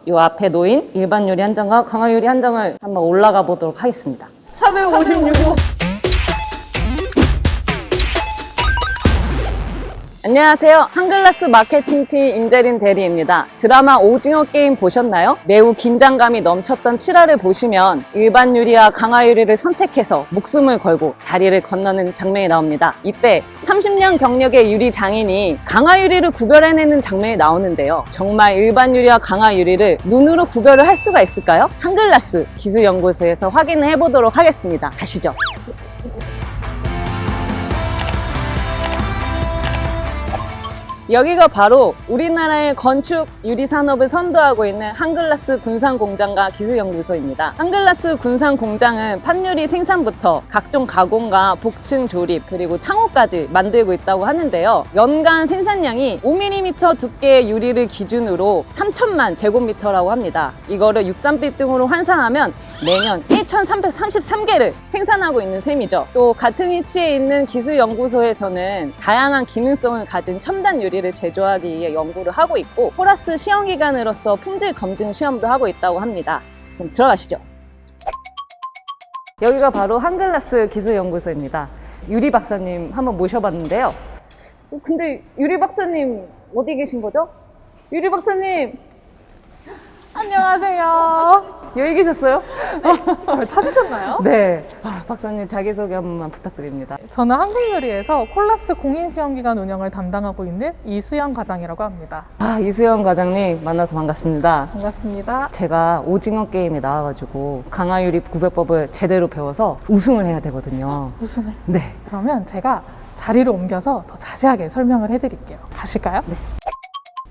이 앞에 놓인 일반 유리 한 장과 강화 유리 한 장을 한번 올라가 보도록 하겠습니다. 456호. 안녕하세요. 한글라스 마케팅팀 임재린 대리입니다. 드라마 오징어 게임 보셨나요? 매우 긴장감이 넘쳤던 7화를 보시면 일반 유리와 강화 유리를 선택해서 목숨을 걸고 다리를 건너는 장면이 나옵니다. 이때 30년 경력의 유리 장인이 강화 유리를 구별해내는 장면이 나오는데요. 정말 일반 유리와 강화 유리를 눈으로 구별을 할 수가 있을까요? 한글라스 기술연구소에서 확인을 해보도록 하겠습니다. 가시죠. 여기가 바로 우리나라의 건축 유리 산업을 선도하고 있는 한글라스 군산공장과 기술연구소입니다. 한글라스 군산공장은 판유리 생산부터 각종 가공과 복층 조립 그리고 창호까지 만들고 있다고 하는데요. 연간 생산량이 5mm 두께의 유리를 기준으로 3천만 제곱미터라고 합니다. 이거를 63빌딩으로 환산하면 매년 1,333개를 생산하고 있는 셈이죠. 또 같은 위치에 있는 기술연구소에서는 다양한 기능성을 가진 첨단 유리를 제조하기 위해 연구를 하고 있고 포라스 시험기관으로서 품질 검증 시험도 하고 있다고 합니다. 그럼 들어가시죠. 여기가 바로 한글라스 기술연구소입니다. 유리 박사님 한번 모셔봤는데요. 근데 유리 박사님 어디 계신 거죠? 유리 박사님 안녕하세요. 여기 계셨어요? 저를 찾으셨나요? 네. 박사님 자기소개 한 번만 부탁드립니다. 저는 한국유리에서 콜라스 공인시험기관 운영을 담당하고 있는 이수연 과장이라고 합니다. 이수연 과장님 만나서 반갑습니다. 반갑습니다. 제가 오징어 게임에 나와가지고 강화유리 구별법을 제대로 배워서 우승을 해야 되거든요. 우승을? 네. 그러면 제가 자리를 옮겨서 더 자세하게 설명을 해드릴게요. 가실까요? 네.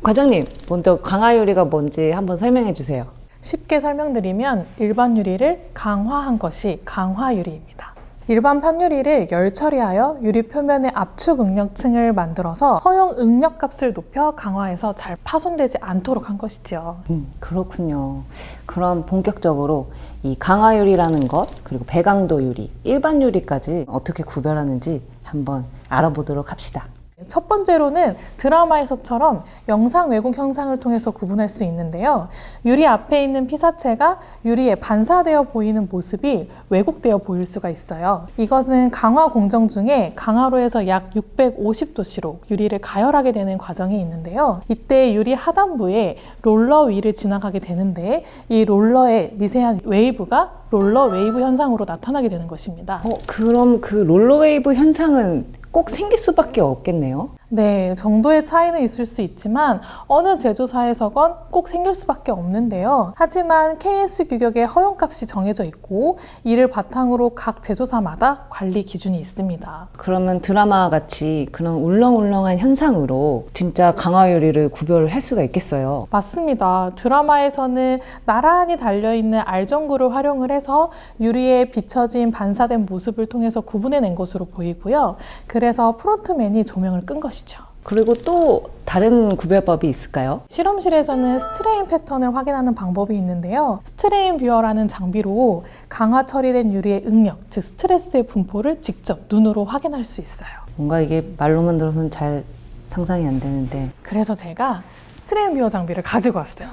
과장님, 먼저 강화유리가 뭔지 한번 설명해 주세요. 쉽게 설명드리면 일반 유리를 강화한 것이 강화유리입니다. 일반 판유리를 열 처리하여 유리 표면의 압축 응력층을 만들어서 허용 응력값을 높여 강화해서 잘 파손되지 않도록 한 것이죠. 그렇군요. 그럼 본격적으로 이 강화유리라는 것, 그리고 배강도 유리, 일반 유리까지 어떻게 구별하는지 한번 알아보도록 합시다. 첫 번째로는 드라마에서처럼 영상 왜곡 현상을 통해서 구분할 수 있는데요. 유리 앞에 있는 피사체가 유리에 반사되어 보이는 모습이 왜곡되어 보일 수가 있어요. 이것은 강화 공정 중에 강화로에서 약 650도씨로 유리를 가열하게 되는 과정이 있는데요. 이때 유리 하단부에 롤러 위를 지나가게 되는데 이 롤러의 미세한 웨이브가 롤러 웨이브 현상으로 나타나게 되는 것입니다. 그럼 그 롤러웨이브 현상은 꼭 생길 수밖에 없겠네요. 네, 정도의 차이는 있을 수 있지만 어느 제조사에서건 꼭 생길 수밖에 없는데요. 하지만 KS 규격의 허용값이 정해져 있고 이를 바탕으로 각 제조사마다 관리 기준이 있습니다. 그러면 드라마와 같이 그런 울렁울렁한 현상으로 진짜 강화유리를 구별을 할 수가 있겠어요. 맞습니다. 드라마에서는 나란히 달려있는 알전구를 활용을 해서 유리에 비춰진 반사된 모습을 통해서 구분해낸 것으로 보이고요. 그래서 프론트맨이 조명을 끈 것이죠. 그리고 또 다른 구별법이 있을까요? 실험실에서는 스트레인 패턴을 확인하는 방법이 있는데요. 스트레인 뷰어라는 장비로 강화 처리된 유리의 응력, 즉 스트레스의 분포를 직접 눈으로 확인할 수 있어요. 뭔가 이게 말로만 들어서는 잘 상상이 안 되는데. 그래서 제가 스트레인 뷰어 장비를 가지고 왔어요.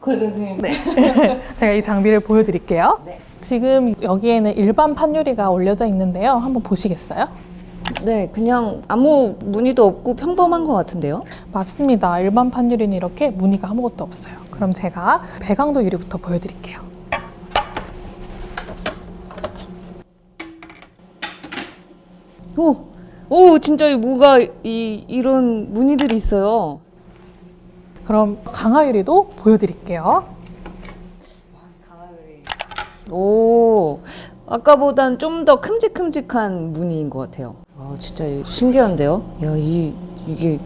과장님. 네. 제가 이 장비를 보여드릴게요. 네. 지금 여기에는 일반 판유리가 올려져 있는데요. 한번 보시겠어요? 네, 그냥 아무 무늬도 없고 평범한 것 같은데요? 맞습니다. 일반 판유리는 이렇게 무늬가 아무것도 없어요. 그럼 제가 배강도 유리부터 보여드릴게요. 오, 진짜 뭐가 이런 무늬들이 있어요. 그럼 강화유리도 보여드릴게요. 오, 아까보단 좀 더 큼직큼직한 무늬인 것 같아요. 진짜 신기한데요? 야, 이게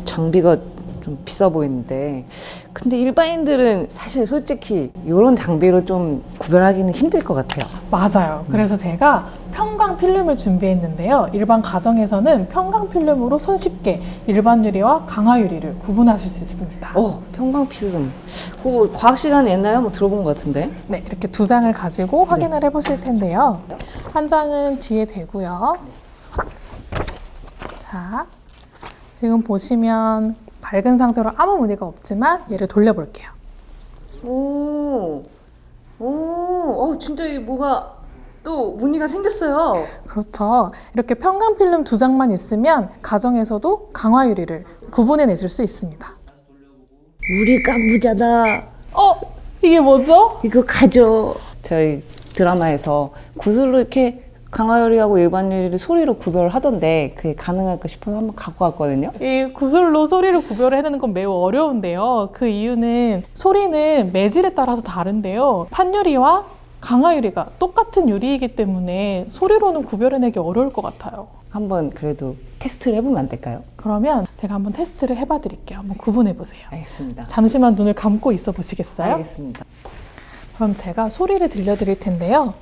장비가 좀 비싸 보이는데. 근데 일반인들은 사실 솔직히 이런 장비로 좀 구별하기는 힘들 것 같아요. 맞아요. 그래서 제가 평강 필름을 준비했는데요. 일반 가정에서는 평강 필름으로 손쉽게 일반 유리와 강화 유리를 구분하실 수 있습니다. 평강필름. 그거 과학 시간에 옛날에 한번 들어본 것 같은데? 네, 이렇게 두 장을 가지고 확인을 해보실 텐데요. 한 장은 뒤에 대고요. 자, 지금 보시면 밝은 상태로 아무 무늬가 없지만 얘를 돌려볼게요. 오, 진짜 이 뭐가 또 무늬가 생겼어요. 그렇죠. 이렇게 편강 필름 2장만 있으면 가정에서도 강화 유리를 구분해 내줄 수 있습니다. 유리가 부자다. 이게 뭐죠? 이거 가져. 저희 드라마에서 구슬로 이렇게 강화유리하고 일반 유리를 소리로 구별하던데 그게 가능할까 싶어서 한번 갖고 왔거든요. 이 구슬로 소리를 구별을 해내는 건 매우 어려운데요. 그 이유는 소리는 매질에 따라서 다른데요. 판유리와 강화유리가 똑같은 유리이기 때문에 소리로는 구별해내기 어려울 것 같아요. 한번 그래도 테스트를 해보면 안 될까요? 그러면 제가 한번 테스트를 해봐 드릴게요. 한번 구분해 보세요. 알겠습니다. 잠시만 눈을 감고 있어 보시겠어요? 알겠습니다. 그럼 제가 소리를 들려드릴 텐데요.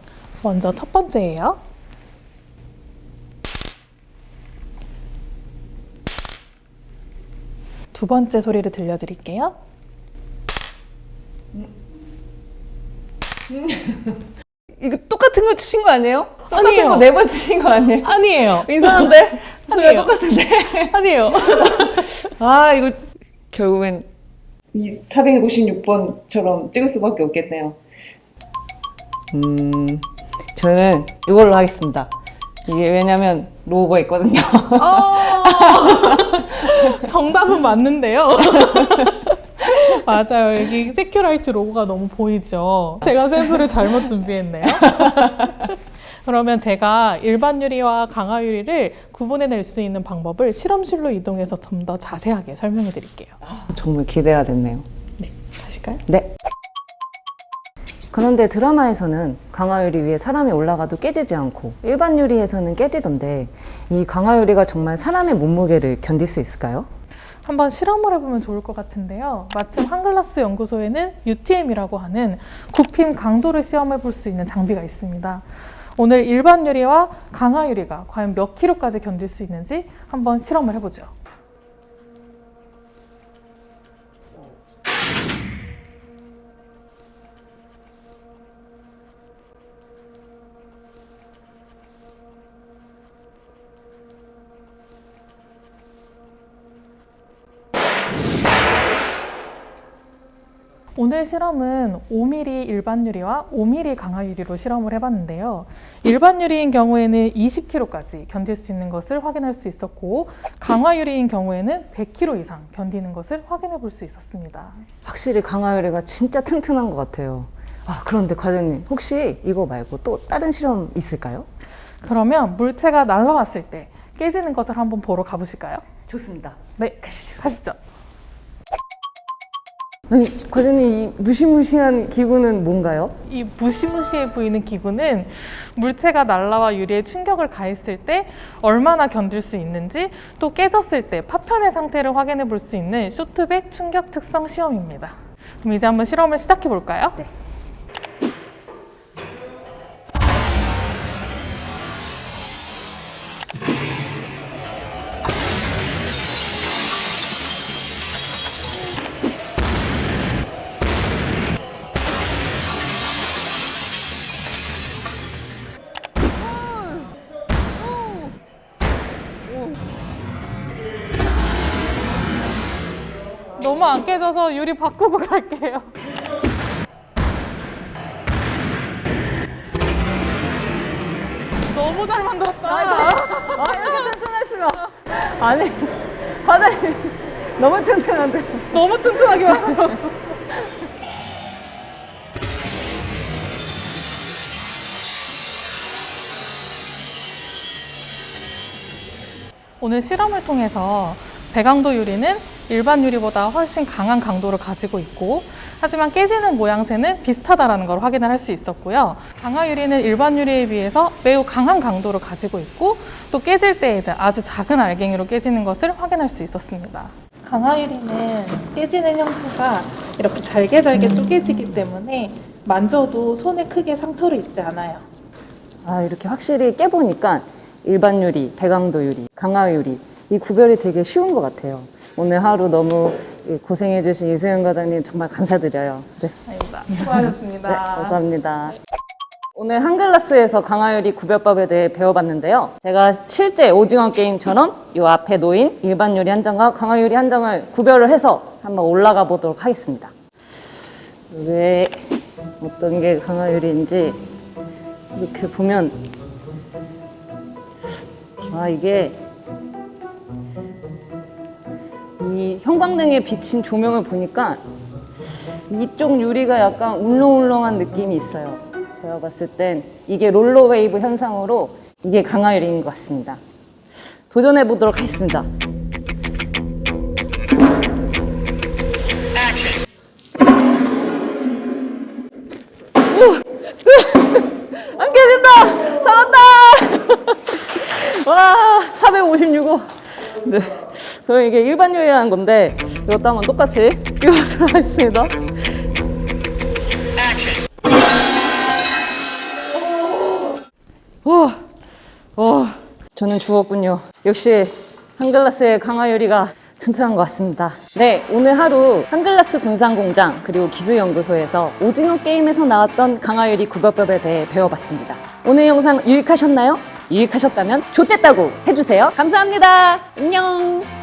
먼저 첫 번째예요. 두 번째 소리를 들려드릴게요. 이거 똑같은 거 치신 거 아니에요? 아니에요. 똑같은 거 4번 치신 거 아니에요? 아니에요. 이상한데? 소리가 아니에요. 똑같은데? 아니에요. 아, 이거 결국엔 이 456번처럼 찍을 수밖에 없겠네요. 저는 이걸로 하겠습니다. 이게 왜냐면 로고가 있거든요. 정답은 맞는데요. 맞아요. 여기 세큐라이트 로고가 너무 보이죠. 제가 샘플을 잘못 준비했네요. 그러면 제가 일반 유리와 강화 유리를 구분해낼 수 있는 방법을 실험실로 이동해서 좀 더 자세하게 설명해 드릴게요. 정말 기대가 됐네요. 네, 가실까요? 네. 그런데 드라마에서는 강화유리 위에 사람이 올라가도 깨지지 않고 일반 유리에서는 깨지던데 이 강화유리가 정말 사람의 몸무게를 견딜 수 있을까요? 한번 실험을 해보면 좋을 것 같은데요. 마침 한글라스 연구소에는 UTM이라고 하는 굽힘 강도를 시험해 볼 수 있는 장비가 있습니다. 오늘 일반 유리와 강화 유리가 과연 몇 킬로까지 견딜 수 있는지 한번 실험을 해보죠. 오늘 실험은 5mm 일반 유리와 5mm 강화 유리로 실험을 해봤는데요. 일반 유리인 경우에는 20kg까지 견딜 수 있는 것을 확인할 수 있었고 강화 유리인 경우에는 100kg 이상 견디는 것을 확인해 볼 수 있었습니다. 확실히 강화유리가 진짜 튼튼한 것 같아요. 그런데 과장님 혹시 이거 말고 또 다른 실험 있을까요? 그러면 물체가 날아왔을 때 깨지는 것을 한번 보러 가보실까요? 좋습니다. 네, 가시죠. 아니, 과장님 이 무시무시한 기구는 뭔가요? 이 무시무시해 보이는 기구는 물체가 날라와 유리에 충격을 가했을 때 얼마나 견딜 수 있는지 또 깨졌을 때 파편의 상태를 확인해 볼 수 있는 쇼트백 충격 특성 시험입니다. 그럼 이제 한번 실험을 시작해 볼까요? 네. 너무 안 깨져서 유리 바꾸고 갈게요. 너무 잘 만들었다. 이렇게 튼튼했으면 아니 과장님 너무 튼튼한데 너무 튼튼하게 만들었어. 오늘 실험을 통해서 배강도 유리는 일반 유리보다 훨씬 강한 강도를 가지고 있고 하지만 깨지는 모양새는 비슷하다는 걸 확인을 할 수 있었고요. 강화 유리는 일반 유리에 비해서 매우 강한 강도를 가지고 있고 또 깨질 때에는 아주 작은 알갱이로 깨지는 것을 확인할 수 있었습니다. 강화 유리는 깨지는 형태가 이렇게 잘게 쪼개지기 때문에 만져도 손에 크게 상처를 입지 않아요. 이렇게 확실히 깨보니까 일반 유리, 배강도 유리, 강화 유리 이 구별이 되게 쉬운 것 같아요. 오늘 하루 너무 고생해주신 이수연 과장님 정말 감사드려요. 네. 아닙니다. 수고하셨습니다. 네, 감사합니다. 오늘 한글라스에서 강화유리 구별법에 대해 배워봤는데요. 제가 실제 오징어 게임처럼 이 앞에 놓인 일반 유리 한 장과 강화유리 한 장을 구별을 해서 한번 올라가 보도록 하겠습니다. 왜 어떤 게 강화유리인지 이렇게 보면 이게 이 형광등에 비친 조명을 보니까 이쪽 유리가 약간 울렁울렁한 느낌이 있어요. 제가 봤을 땐 이게 롤러웨이브 현상으로 이게 강화유리인 것 같습니다. 도전해 보도록 하겠습니다. 안 깨진다! 살았다! 와, 456호. 네. 그럼 이게 일반 유리라는 건데, 이것도 한번 똑같이 끼워보도록 하겠습니다. 저는 죽었군요. 역시 한글라스의 강화유리가 튼튼한 것 같습니다. 네, 오늘 하루 한글라스 군산공장 그리고 기술연구소에서 오징어 게임에서 나왔던 강화유리 국어법에 대해 배워봤습니다. 오늘 영상 유익하셨나요? 유익하셨다면 좋댔다고 해주세요. 감사합니다. 안녕.